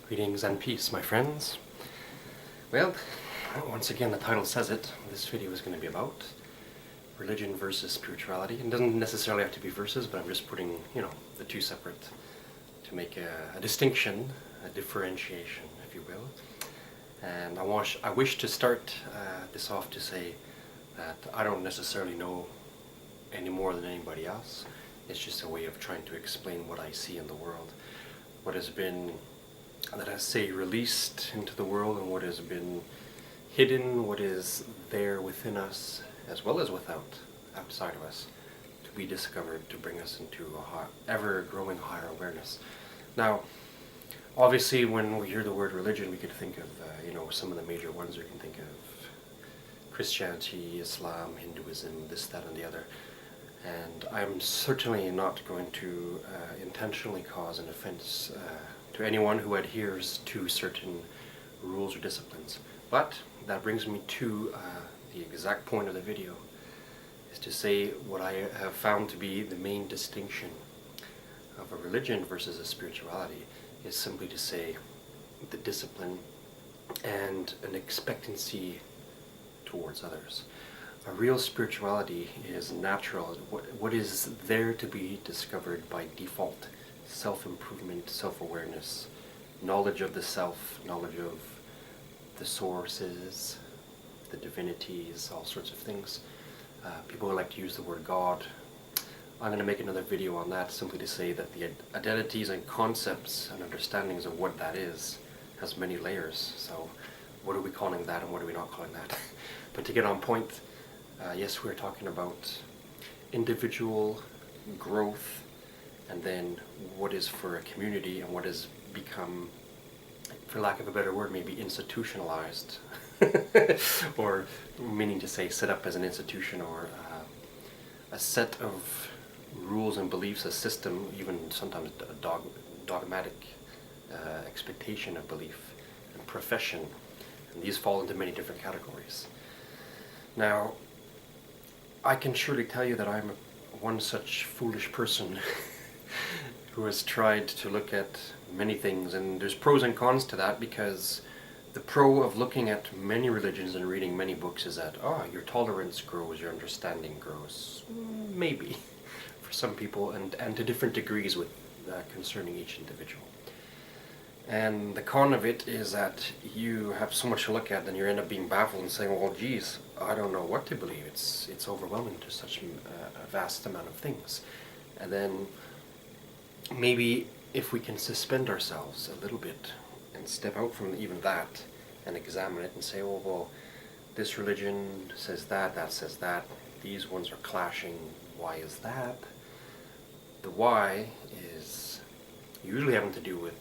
Greetings and peace, my friends. Well, once again, the title says it. This video is going to be about religion versus spirituality. It doesn't necessarily have to be verses, but I'm just putting, the two separate to make a distinction, a differentiation, if you will. And I wish to start this off to say that I don't necessarily know any more than anybody else. It's just a way of trying to explain what I see in the world, what has been, let us say, released into the world, and what has been hidden, what is there within us, as well as outside of us, to be discovered, to bring us into a ever-growing higher awareness. Now, obviously, when we hear the word religion, we could think of, some of the major ones. We can think of Christianity, Islam, Hinduism, this, that, and the other. And I'm certainly not going to intentionally cause an offense to anyone who adheres to certain rules or disciplines. But that brings me to the exact point of the video, is to say what I have found to be the main distinction of a religion versus a spirituality is simply to say the discipline and an expectancy towards others. A real spirituality is natural, what is there to be discovered by default. Self-improvement, self-awareness, knowledge of the self, knowledge of the sources, the divinities, all sorts of things. People like to use the word God. I'm going to make another video on that, simply to say that the identities and concepts and understandings of what that is has many layers. So what are we calling that and what are we not calling that? But to get on point, yes, we're talking about individual growth, and then what is for a community and what has become, for lack of a better word, maybe institutionalized, or meaning to say set up as an institution, or a set of rules and beliefs, a system, even sometimes a dogmatic expectation of belief and profession. And these fall into many different categories. Now, I can surely tell you that I'm one such foolish person who has tried to look at many things, and there's pros and cons to that, because the pro of looking at many religions and reading many books is that, your tolerance grows, your understanding grows. Maybe, for some people, and to different degrees with concerning each individual. And the con of it is that you have so much to look at, and you end up being baffled and saying, well, geez, I don't know what to believe. It's overwhelming to such a vast amount of things. And then maybe if we can suspend ourselves a little bit and step out from even that and examine it and say, oh, well, this religion says that, that says that, these ones are clashing, why is that? The why is usually having to do with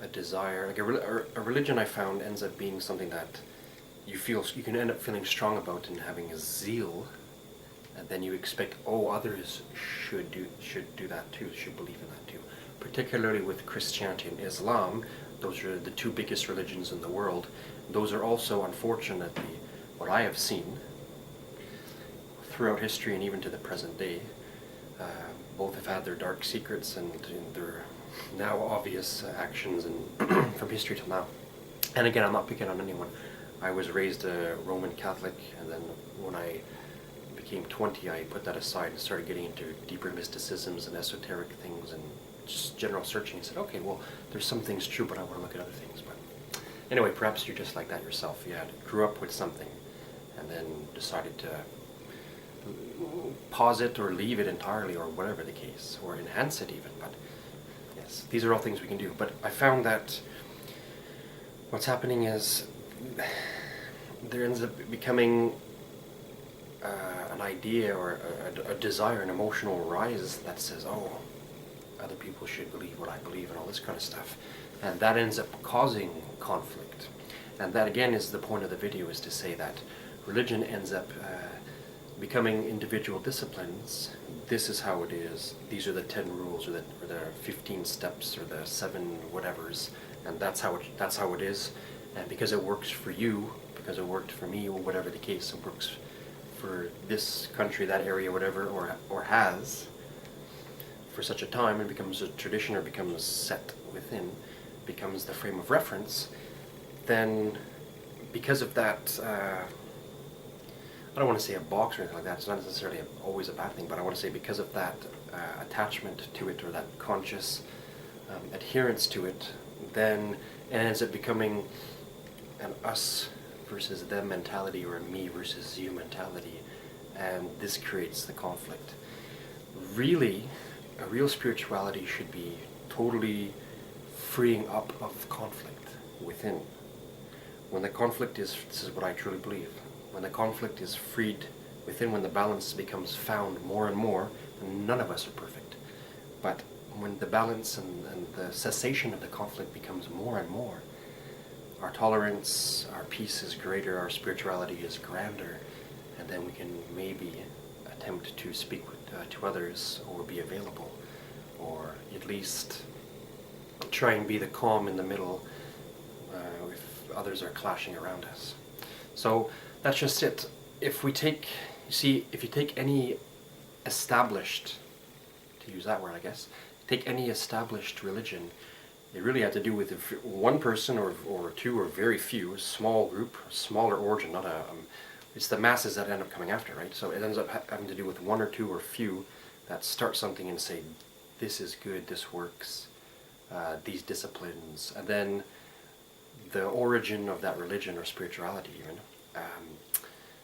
a desire. Like a religion, I found, ends up being something that you can end up feeling strong about and having a zeal, and then you expect, others should do that too, should believe in that too. Particularly with Christianity and Islam, those are the two biggest religions in the world. Those are also, unfortunately, what I have seen throughout history and even to the present day. Both have had their dark secrets and their now obvious actions, and from history till now. And again, I'm not picking on anyone. I was raised a Roman Catholic, and then when I became 20, I put that aside and started getting into deeper mysticisms and esoteric things and just general searching, and said, okay, well, there's some things true, but I want to look at other things. But anyway, perhaps you're just like that yourself. You grew up with something and then decided to pause it or leave it entirely, or whatever the case, or enhance it even. But yes, these are all things we can do. But I found that what's happening is there ends up becoming an idea or a desire, an emotional rise that says, other people should believe what I believe, and all this kind of stuff. And that ends up causing conflict. And that, again, is the point of the video, is to say that religion ends up becoming individual disciplines. This is how it is. These are the 10 rules, or the 15 steps, or the 7 whatevers, and that's how it is. And because it works for you, because it worked for me, or whatever the case, it works for this country, that area, whatever, or has for such a time, and becomes a tradition or becomes set within, becomes the frame of reference, then because of that, I don't want to say a box or anything like that, it's not necessarily always a bad thing, but I want to say because of that attachment to it, or that conscious adherence to it, then it ends up becoming an us versus them mentality, or a me versus you mentality, and this creates the conflict. Really, a real spirituality should be totally freeing up of conflict within. When the conflict is, this is what I truly believe, when the conflict is freed within, when the balance becomes found more and more, and none of us are perfect, but when the balance and the cessation of the conflict becomes more and more, our tolerance, our peace is greater, our spirituality is grander, and then we can maybe attempt to speak to others, or be available, or at least try and be the calm in the middle if others are clashing around us. So that's just it. If we take, if you take any established, to use that word I guess, take any established religion, it really had to do with one person or two or very few, small group, smaller origin, not a, it's the masses that end up coming after, right? So it ends up having to do with one or two or few that start something and say, this is good, this works, these disciplines, and then the origin of that religion or spirituality even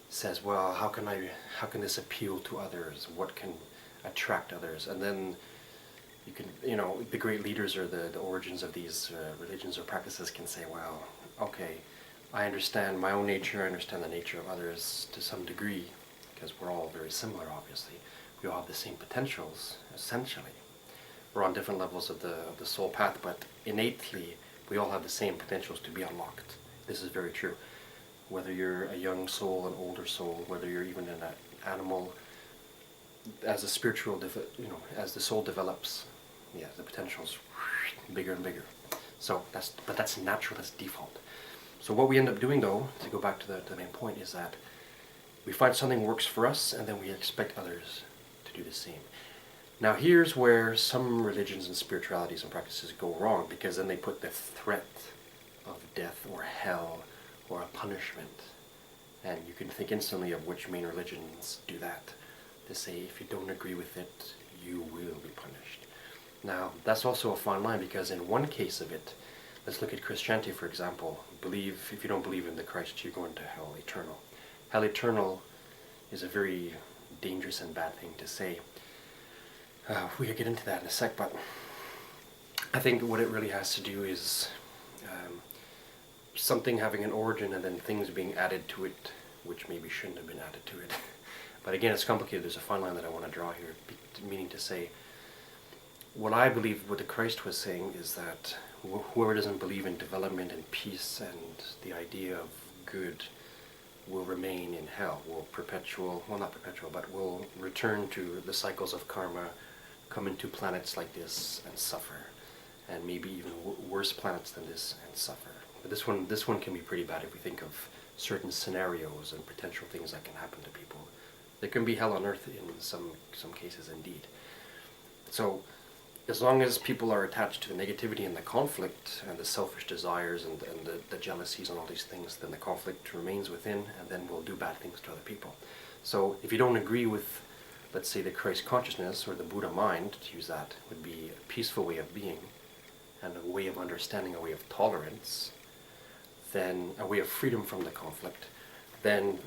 says, well, how can this appeal to others? What can attract others? And then you can, the great leaders or the origins of these religions or practices can say, well, okay, I understand my own nature, I understand the nature of others to some degree, because we're all very similar, obviously. We all have the same potentials, essentially. We're on different levels of the soul path, but innately, we all have the same potentials to be unlocked. This is very true. Whether you're a young soul, an older soul, whether you're even an animal, as the spiritual, as the soul develops, yeah, the potential's bigger and bigger. So that's natural, that's default. So what we end up doing, though, to go back to the main point, is that we find something works for us, and then we expect others to do the same. Now here's where some religions and spiritualities and practices go wrong, because then they put the threat of death or hell or a punishment, and you can think instantly of which main religions do that. They say if you don't agree with it, you will be punished. Now that's also a fine line, because in one case of it, let's look at Christianity for example. If you don't believe in the Christ, you're going to hell eternal. Hell eternal is a very dangerous and bad thing to say. We'll get into that in a sec, but I think what it really has to do is something having an origin and then things being added to it, which maybe shouldn't have been added to it. But again, it's complicated. There's a fine line that I want to draw here, meaning to say, what I believe what the Christ was saying is that whoever doesn't believe in development and peace and the idea of good will remain in hell, will return to the cycles of karma, come into planets like this and suffer, and maybe even worse planets than this and suffer. But this one can be pretty bad if we think of certain scenarios and potential things that can happen to people. There can be hell on earth in some cases indeed. So as long as people are attached to the negativity and the conflict and the selfish desires and the jealousies and all these things, then the conflict remains within, and then we'll do bad things to other people. So if you don't agree with, let's say, the Christ consciousness or the Buddha mind, to use that, would be a peaceful way of being and a way of understanding, a way of tolerance, then a way of freedom from the conflict, then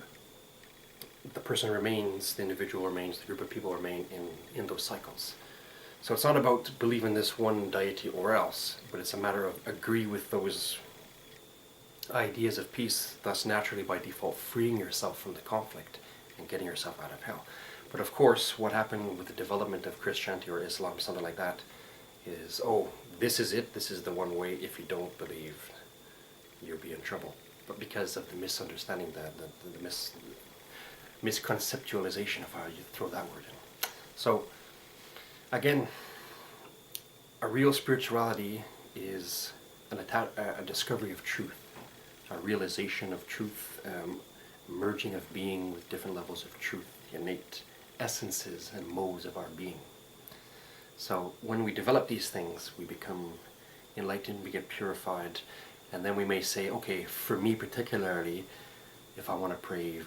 the person remains, the individual remains, the group of people remain in those cycles. So it's not about believing this one deity or else, but it's a matter of agree with those ideas of peace, thus naturally by default freeing yourself from the conflict and getting yourself out of hell. But of course, what happened with the development of Christianity or Islam, something like that, is, oh, this is it, this is the one way, if you don't believe, you'll be in trouble. But because of the misunderstanding, the misconceptualization of how you throw that word in. So, again, a real spirituality is a discovery of truth, a realization of truth, merging of being with different levels of truth, the innate essences and modes of our being. So when we develop these things, we become enlightened, we get purified, and then we may say, okay, for me particularly, if I want to pray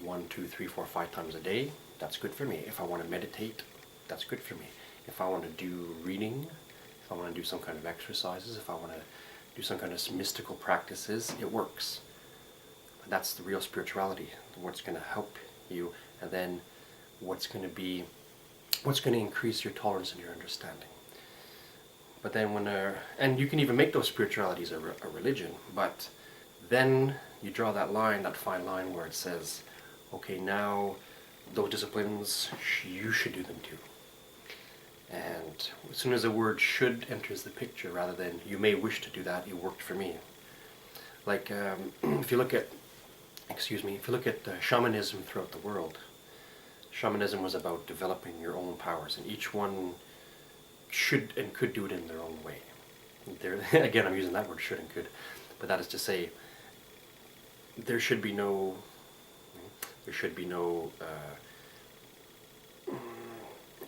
1, 2, 3, 4, 5 times a day, that's good for me. If I want to meditate, that's good for me. If I want to do reading, if I want to do some kind of exercises, if I want to do some kind of mystical practices, it works. But that's the real spirituality, what's going to help you, and then what's going to increase your tolerance and your understanding. But then and you can even make those spiritualities a religion, but then you draw that line, that fine line where it says, okay, now those disciplines, you should do them too. And as soon as the word should enters the picture, rather than you may wish to do that, it worked for me. Like if you look at shamanism throughout the world, shamanism was about developing your own powers, and each one should and could do it in their own way. Again, I'm using that word should and could, but that is to say, there should be no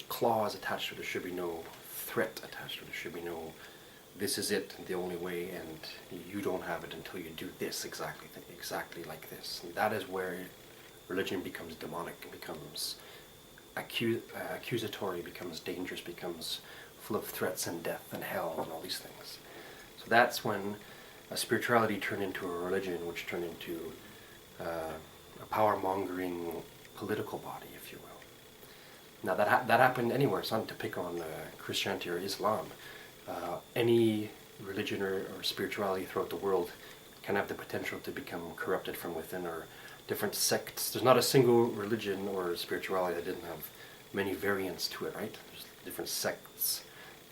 clause attached to it. There should be no threat attached to it. There should be no, this is it, the only way, and you don't have it until you do this exactly like this. And that is where religion becomes demonic, becomes accusatory, becomes dangerous, becomes full of threats and death and hell and all these things. So that's when a spirituality turned into a religion, which turned into a power-mongering political body, if you will. Now that happened anywhere. It's not to pick on Christianity or Islam. Any religion or spirituality throughout the world can have the potential to become corrupted from within, or different sects. There's not a single religion or spirituality that didn't have many variants to it, right? There's different sects.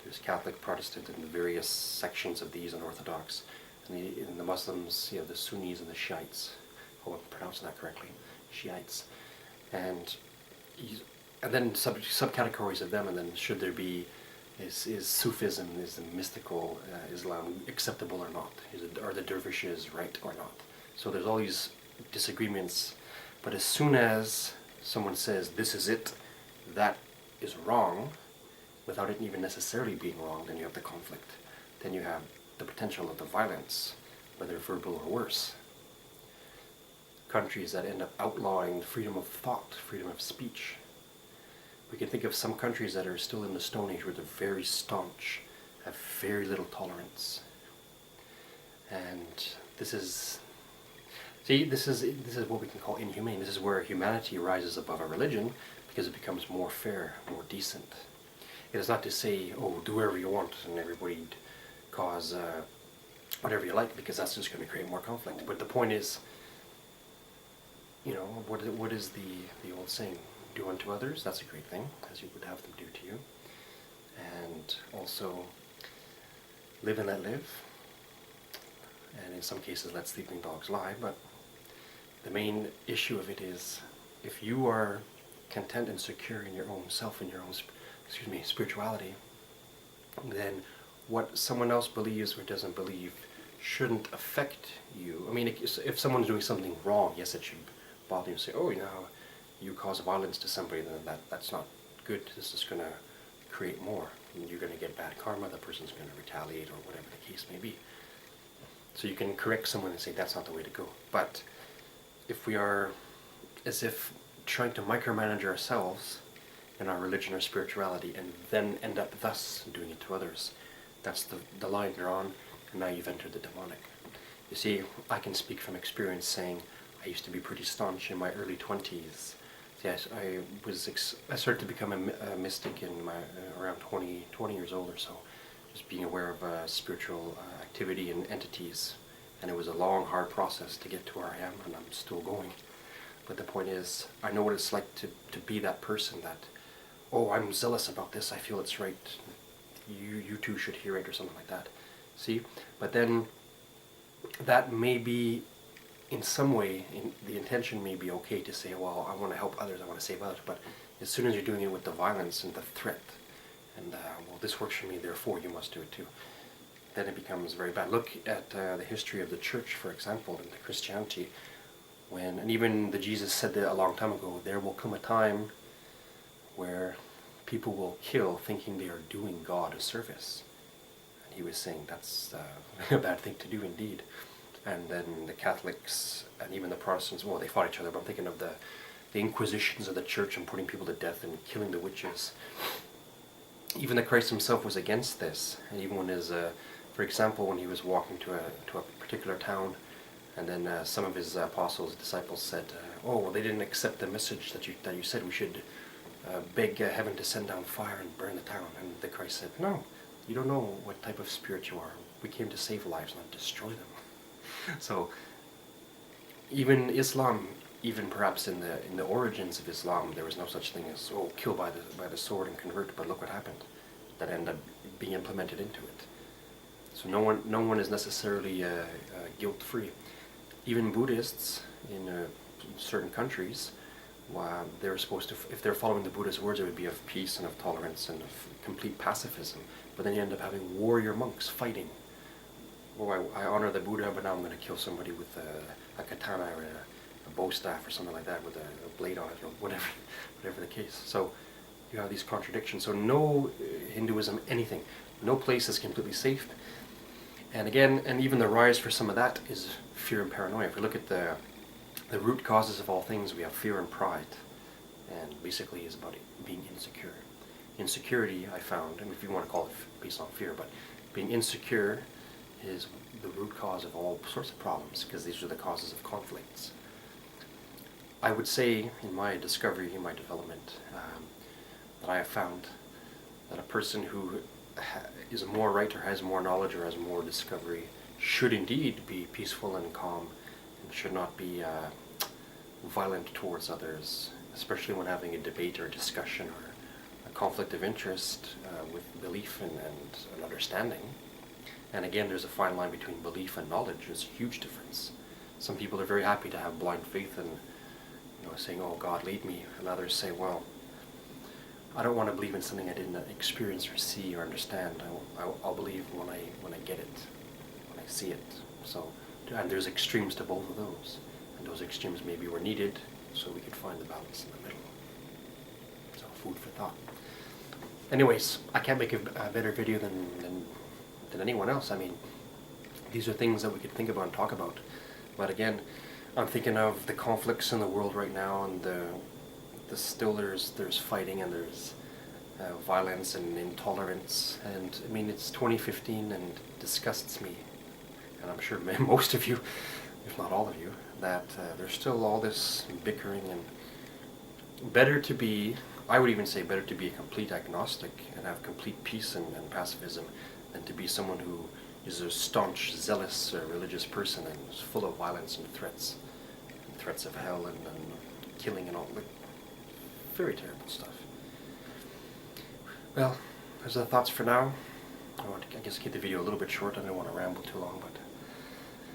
There's Catholic, Protestant, and the various sections of these, and Orthodox. And the Muslims, you have the Sunnis and the Shiites. I hope I'm pronouncing that correctly. Shiites. And then subcategories of them, and then should there be, is Sufism, is the mystical Islam acceptable or not? Are the dervishes right or not? So there's all these disagreements, but as soon as someone says, this is it, that is wrong, without it even necessarily being wrong, then you have the conflict. Then you have the potential of the violence, whether verbal or worse. Countries that end up outlawing freedom of thought, freedom of speech. We can think of some countries that are still in the Stone Age where they're very staunch, have very little tolerance. And this is what we can call inhumane. This is where humanity rises above a religion because it becomes more fair, more decent. It is not to say, oh, do whatever you want and everybody cause whatever you like, because that's just going to create more conflict. But the point is, what is the old saying? Do unto others, that's a great thing, as you would have them do to you. And also, live and let live. And in some cases, let sleeping dogs lie. But the main issue of it is, if you are content and secure in your own self, in your own spirituality, then what someone else believes or doesn't believe shouldn't affect you. I mean, if someone's doing something wrong, yes, it should bother you and say, oh, you cause violence to somebody, then that's not good. This is going to create more. And you're going to get bad karma. The person's going to retaliate, or whatever the case may be. So you can correct someone and say that's not the way to go. But if we are as if trying to micromanage ourselves in our religion or spirituality, and then end up thus doing it to others, that's the line you're on, and now you've entered the demonic. You see, I can speak from experience, saying I used to be pretty staunch in my early 20s. Yes, I started to become a mystic in my around 20 years old or so, just being aware of spiritual activity and entities. And it was a long, hard process to get to where I am, and I'm still going. But the point is, I know what it's like to be that person that, oh, I'm zealous about this, I feel it's right, you too should hear it, or something like that. See? But then, that may be, in some way, the intention may be okay to say, well, I want to help others, I want to save others, but as soon as you're doing it with the violence and the threat, and, well, this works for me, therefore you must do it too, then it becomes very bad. Look at the history of the church, for example, and the Christianity, and even the Jesus said that a long time ago, there will come a time where people will kill thinking they are doing God a service. He was saying that's a bad thing to do indeed. And then the Catholics and even the Protestants, well, they fought each other, but I'm thinking of the inquisitions of the church and putting people to death and killing the witches. Even the Christ himself was against this. And even when his, for example, when he was walking to a particular town, and then some of his apostles, disciples said, "Oh, well, they didn't accept the message that you said we should beg heaven to send down fire and burn the town." And the Christ said, "No, you don't know what type of spirit you are. We came to save lives, not destroy them." So even Islam, even perhaps in the origins of Islam, there was no such thing as, oh, kill by the sword and convert. But look what happened. That ended up being implemented into it. So no one is necessarily guilt-free. Even Buddhists in certain countries, they're supposed to, if they're following the Buddha's words, it would be of peace and of tolerance and of complete pacifism. But then you end up having warrior monks fighting. Oh, I honor the Buddha, but now I'm going to kill somebody with a katana or a bow staff or something like that with a blade on it, or whatever the case. So you have these contradictions. So no Hinduism, anything, no place is completely safe. And again, and even the rise for some of that is fear and paranoia. If we look at the root causes of all things, we have fear and pride. And basically is about being insecure. Insecurity, I found, and if you want to call it based on fear, but being insecure is the root cause of all sorts of problems, because these are the causes of conflicts. I would say, in my discovery, in my development, that I have found that a person who is more right or has more knowledge or has more discovery should indeed be peaceful and calm and should not be violent towards others, especially when having a debate or a discussion or a conflict of interest with belief and an understanding. And again, there's a fine line between belief and knowledge. There's a huge difference. Some people are very happy to have blind faith and saying, "Oh, God, lead me," and others say, "Well, I don't want to believe in something I didn't experience or see or understand. I'll believe when I get it, when I see it." So, and there's extremes to both of those, and those extremes maybe were needed so we could find the balance in the middle. So, food for thought. Anyways, I can't make a better video than anyone else. I mean, these are things that we could think about and talk about. But again, I'm thinking of the conflicts in the world right now, and still there's fighting and there's violence and intolerance. And I mean, it's 2015 and it disgusts me, and I'm sure most of you, if not all of you, that there's still all this bickering. And I would even say better to be a complete agnostic and have complete peace and pacifism than to be someone who is a staunch, zealous, religious person and is full of violence and threats of hell and killing and all. Like, very terrible stuff. Well, those are the thoughts for now. I want to, I guess, keep the video a little bit short. I don't want to ramble too long, but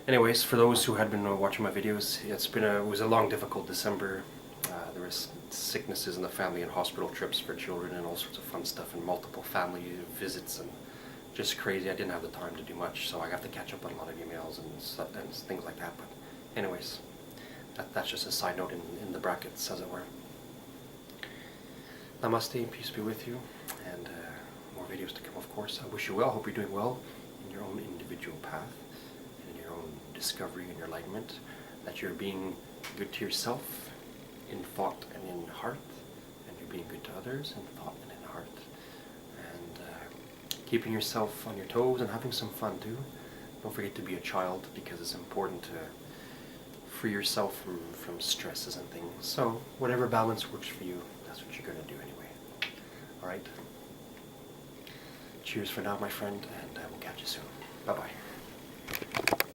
anyways, for those who had been watching my videos, it was a long, difficult December. There was sicknesses in the family and hospital trips for children and all sorts of fun stuff and multiple family visits and just crazy. I didn't have the time to do much, so I have to catch up on a lot of emails and things like that. But anyways, that's just a side note in the brackets, as it were. Namaste, and peace be with you, and more videos to come, of course. I wish you well. Hope you're doing well in your own individual path, and in your own discovery and your enlightenment, that you're being good to yourself in thought and in heart, and you're being good to others in thought and in heart, and keeping yourself on your toes and having some fun too. Don't forget to be a child, because it's important to free yourself from stresses and things. So whatever balance works for you, that's what you're going to do anyway. Alright? Cheers for now, my friend, and we'll catch you soon. Bye-bye.